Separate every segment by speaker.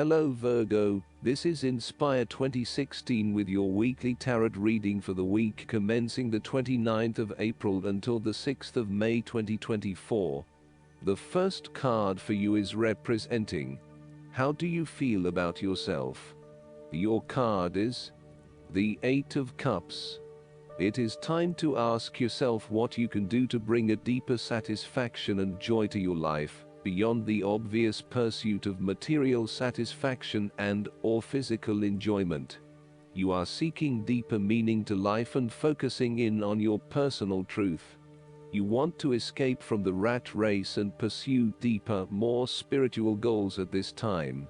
Speaker 1: Hello Virgo, this is Inspire 2016 with your weekly tarot reading for the week commencing the 29th of April until the 6th of May 2024. The first card for you is representing, how do you feel about yourself? Your card is the Eight of Cups. It is time to ask yourself what you can do to bring a deeper satisfaction and joy to your life, beyond the obvious pursuit of material satisfaction and/or physical enjoyment. You are seeking deeper meaning to life and focusing in on your personal truth. You want to escape from the rat race and pursue deeper, more spiritual goals at this time.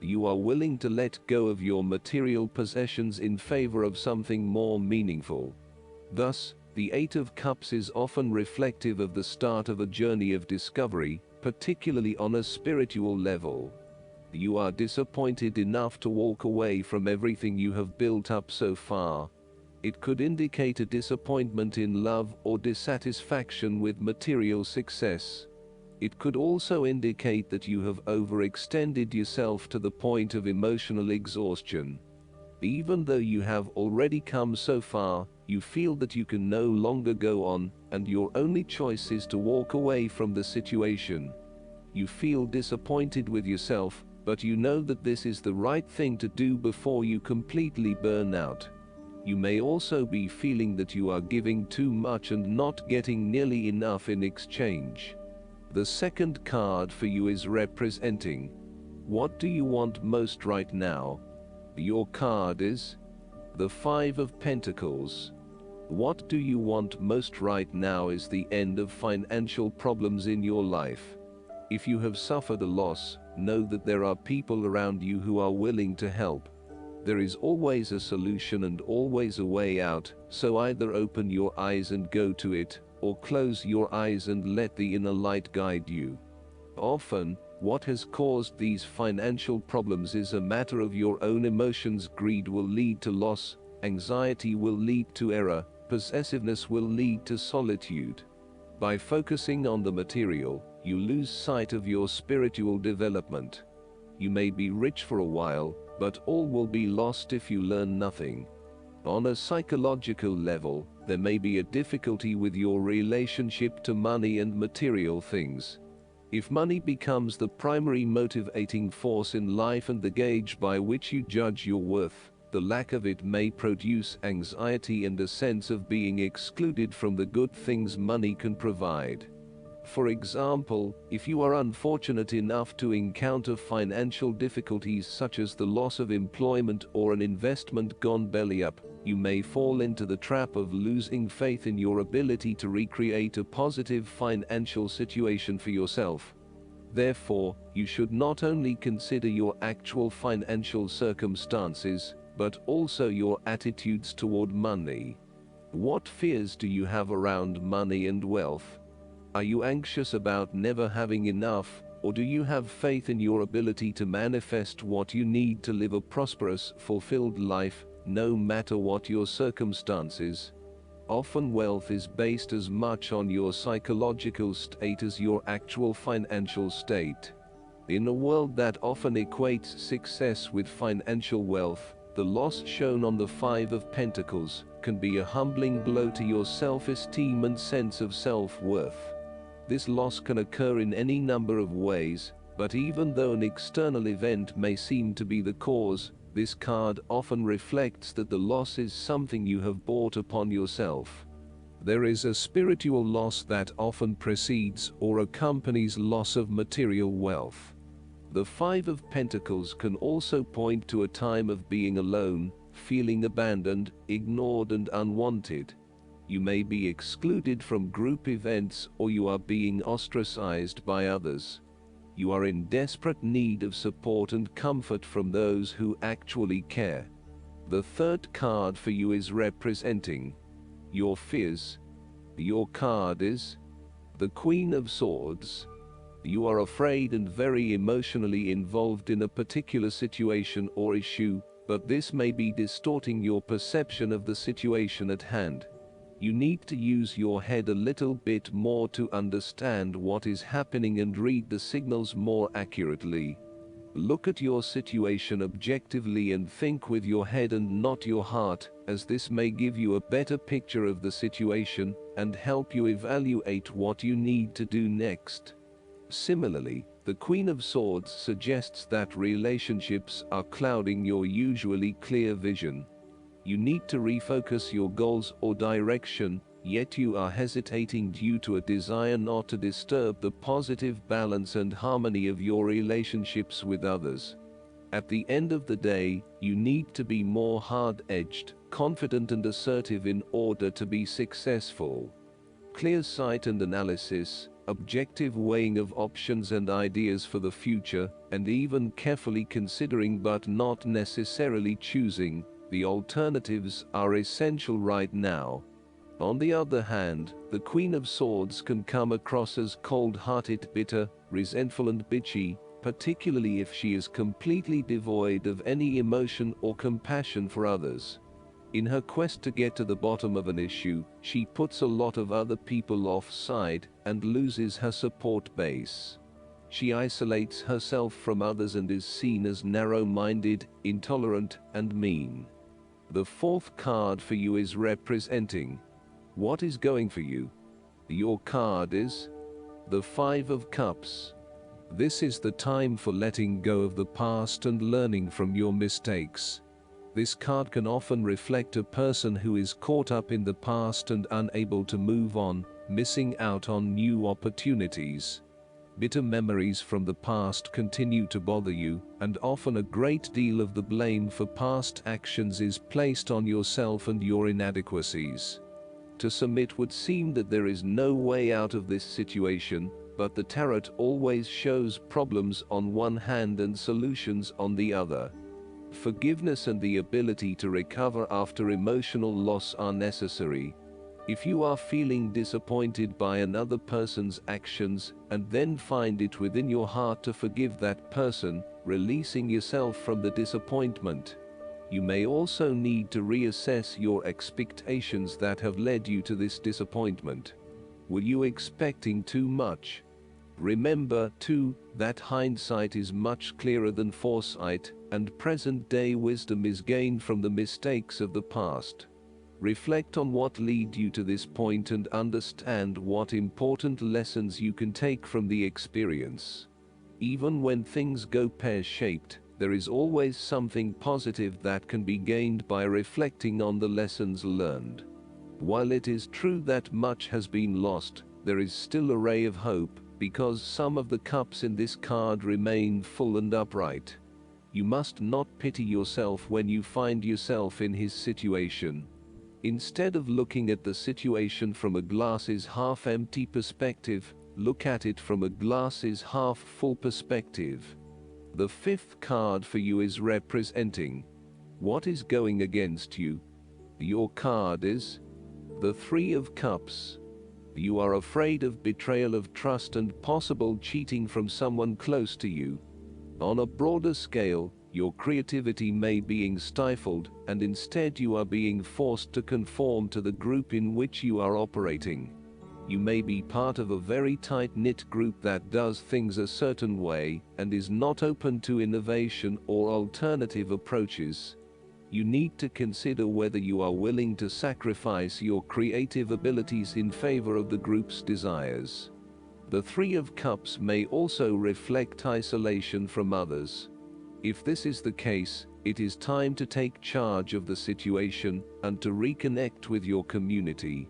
Speaker 1: You are willing to let go of your material possessions in favor of something more meaningful. Thus, the Eight of Cups is often reflective of the start of a journey of discovery, particularly on a spiritual level. You are disappointed enough to walk away from everything you have built up so far. It could indicate a disappointment in love or dissatisfaction with material success. It could also indicate that you have overextended yourself to the point of emotional exhaustion. Even though you have already come so far, you feel that you can no longer go on, and your only choice is to walk away from the situation. You feel disappointed with yourself, but you know that this is the right thing to do before you completely burn out. You may also be feeling that you are giving too much and not getting nearly enough in exchange. The second card for you is representing, what do you want most right now? Your card is the Five of Pentacles. What do you want most right now is the end of financial problems in your life. If you have suffered a loss, know that there are people around you who are willing to help. There is always a solution and always a way out, so either open your eyes and go to it, or close your eyes and let the inner light guide you. Often, what has caused these financial problems is a matter of your own emotions. Greed will lead to loss, anxiety will lead to error, possessiveness will lead to solitude. By focusing on the material, you lose sight of your spiritual development. You may be rich for a while, but all will be lost if you learn nothing. On a psychological level, there may be a difficulty with your relationship to money and material things. If money becomes the primary motivating force in life and the gauge by which you judge your worth, the lack of it may produce anxiety and a sense of being excluded from the good things money can provide. For example, if you are unfortunate enough to encounter financial difficulties such as the loss of employment or an investment gone belly up, you may fall into the trap of losing faith in your ability to recreate a positive financial situation for yourself. Therefore, you should not only consider your actual financial circumstances, but also your attitudes toward money. What fears do you have around money and wealth? Are you anxious about never having enough, or do you have faith in your ability to manifest what you need to live a prosperous, fulfilled life, no matter what your circumstances? Often wealth is based as much on your psychological state as your actual financial state. In a world that often equates success with financial wealth, the loss shown on the Five of Pentacles can be a humbling blow to your self-esteem and sense of self-worth. This loss can occur in any number of ways, but even though an external event may seem to be the cause, this card often reflects that the loss is something you have brought upon yourself. There is a spiritual loss that often precedes or accompanies loss of material wealth. The Five of Pentacles can also point to a time of being alone, feeling abandoned, ignored and unwanted. You may be excluded from group events or you are being ostracized by others. You are in desperate need of support and comfort from those who actually care. The third card for you is representing your fears. Your card is the Queen of Swords. You are afraid and very emotionally involved in a particular situation or issue, but this may be distorting your perception of the situation at hand. You need to use your head a little bit more to understand what is happening and read the signals more accurately. Look at your situation objectively and think with your head and not your heart, as this may give you a better picture of the situation and help you evaluate what you need to do next. Similarly, the Queen of Swords suggests that relationships are clouding your usually clear vision. You need to refocus your goals or direction, yet you are hesitating due to a desire not to disturb the positive balance and harmony of your relationships with others. At the end of the day, you need to be more hard-edged, confident and assertive in order to be successful. Clear sight and analysis, objective weighing of options and ideas for the future, and even carefully considering but not necessarily choosing the alternatives are essential right now. On the other hand, the Queen of Swords can come across as cold-hearted, bitter, resentful and bitchy, particularly if she is completely devoid of any emotion or compassion for others. In her quest to get to the bottom of an issue, she puts a lot of other people offside and loses her support base. She isolates herself from others and is seen as narrow-minded, intolerant, and mean. The fourth card for you is representing what is going for you. Your card is the Five of Cups. This is the time for letting go of the past and learning from your mistakes. This card can often reflect a person who is caught up in the past and unable to move on, missing out on new opportunities. Bitter memories from the past continue to bother you, and often a great deal of the blame for past actions is placed on yourself and your inadequacies. To some it would seem that there is no way out of this situation, but the tarot always shows problems on one hand and solutions on the other. Forgiveness and the ability to recover after emotional loss are necessary. If you are feeling disappointed by another person's actions and then find it within your heart to forgive that person, releasing yourself from the disappointment, you may also need to reassess your expectations that have led you to this disappointment. Were you expecting too much? Remember, too, that hindsight is much clearer than foresight, and present-day wisdom is gained from the mistakes of the past. Reflect on what led you to this point and understand what important lessons you can take from the experience. Even when things go pear-shaped, there is always something positive that can be gained by reflecting on the lessons learned. While it is true that much has been lost, there is still a ray of hope, because some of the cups in this card remain full and upright. You must not pity yourself when you find yourself in his situation. Instead of looking at the situation from a glass-is-half-empty perspective, look at it from a glass-is-half-full perspective. The fifth card for you is representing what is going against you. Your card is the Three of Cups. You are afraid of betrayal of trust and possible cheating from someone close to you. On a broader scale, your creativity may be being stifled, and instead you are being forced to conform to the group in which you are operating. You may be part of a very tight-knit group that does things a certain way and is not open to innovation or alternative approaches. You need to consider whether you are willing to sacrifice your creative abilities in favor of the group's desires. The Three of Cups may also reflect isolation from others. If this is the case, it is time to take charge of the situation and to reconnect with your community.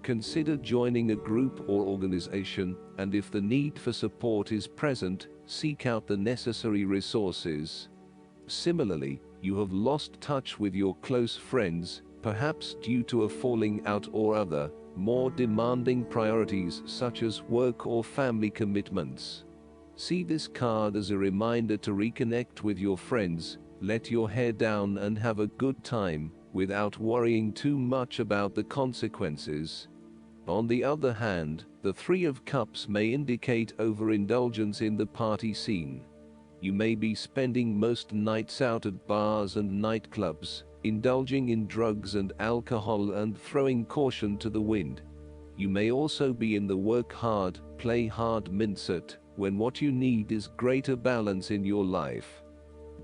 Speaker 1: Consider joining a group or organization, and if the need for support is present, seek out the necessary resources. Similarly, you have lost touch with your close friends, perhaps due to a falling out or other, more demanding priorities such as work or family commitments. See this card as a reminder to reconnect with your friends, let your hair down and have a good time, without worrying too much about the consequences. On the other hand, the Three of Cups may indicate overindulgence in the party scene. You may be spending most nights out at bars and nightclubs, indulging in drugs and alcohol and throwing caution to the wind. You may also be in the work hard, play hard mindset, when what you need is greater balance in your life.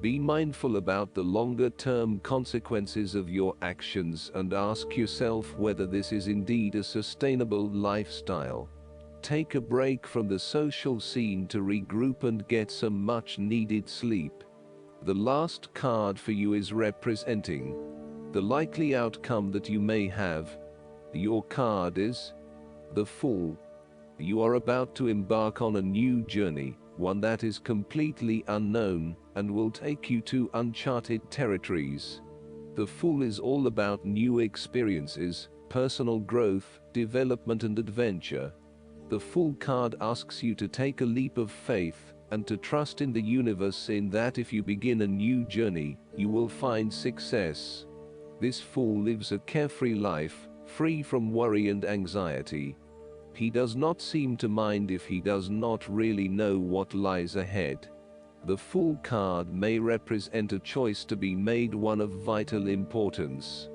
Speaker 1: Be mindful about the longer-term consequences of your actions and ask yourself whether this is indeed a sustainable lifestyle. Take a break from the social scene to regroup and get some much-needed sleep. The last card for you is representing the likely outcome that you may have. Your card is the Fool. You are about to embark on a new journey, one that is completely unknown and will take you to uncharted territories. The Fool is all about new experiences, personal growth, development and adventure. The Fool card asks you to take a leap of faith and to trust in the universe, in that if you begin a new journey, you will find success. This Fool lives a carefree life, free from worry and anxiety. He does not seem to mind if he does not really know what lies ahead. The Fool card may represent a choice to be made, one of vital importance.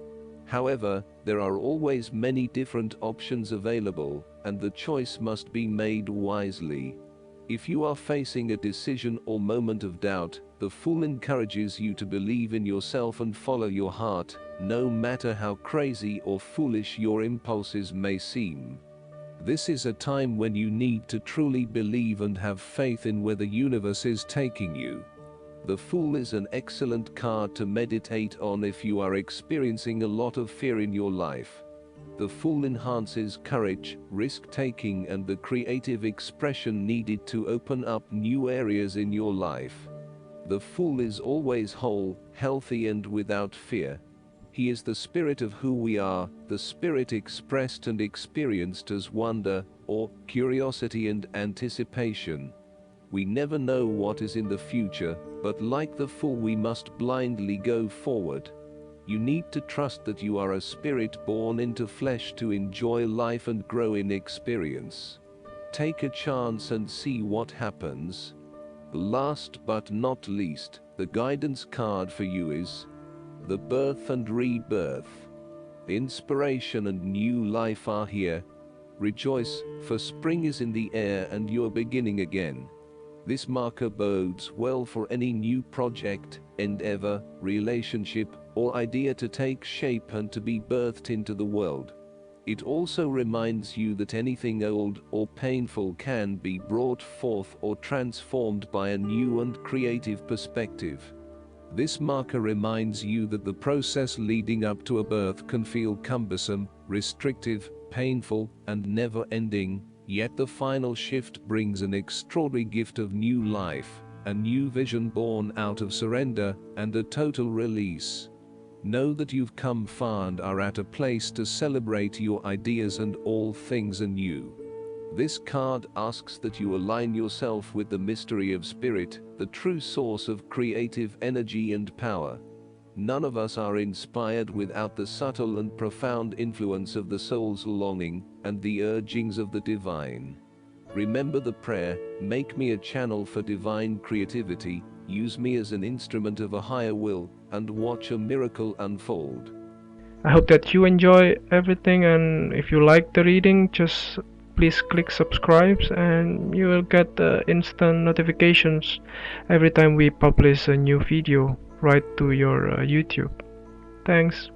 Speaker 1: However, there are always many different options available, and the choice must be made wisely. If you are facing a decision or moment of doubt, the Fool encourages you to believe in yourself and follow your heart, no matter how crazy or foolish your impulses may seem. This is a time when you need to truly believe and have faith in where the universe is taking you. The Fool is an excellent card to meditate on if you are experiencing a lot of fear in your life. The Fool enhances courage, risk-taking and the creative expression needed to open up new areas in your life. The Fool is always whole, healthy and without fear. He is the spirit of who we are, the spirit expressed and experienced as wonder, or curiosity and anticipation. We never know what is in the future, but like the Fool we must blindly go forward. You need to trust that you are a spirit born into flesh to enjoy life and grow in experience. Take a chance and see what happens. Last but not least, the guidance card for you is the Birth and Rebirth. Inspiration and new life are here. Rejoice, for spring is in the air and you are beginning again. This marker bodes well for any new project, endeavor, relationship, or idea to take shape and to be birthed into the world. It also reminds you that anything old or painful can be brought forth or transformed by a new and creative perspective. This marker reminds you that the process leading up to a birth can feel cumbersome, restrictive, painful, and never-ending, yet the final shift brings an extraordinary gift of new life, a new vision born out of surrender, and a total release. Know that you've come far and are at a place to celebrate your ideas and all things anew. This card asks that you align yourself with the mystery of spirit, the true source of creative energy and power. None of us are inspired without the subtle and profound influence of the soul's longing and the urgings of the divine. Remember the prayer, make me a channel for divine creativity, use me as an instrument of a higher will, and watch a miracle unfold.
Speaker 2: I hope that you enjoy everything, and if you like the reading, just please click subscribe and you will get instant notifications every time we publish a new video right to your YouTube. Thanks.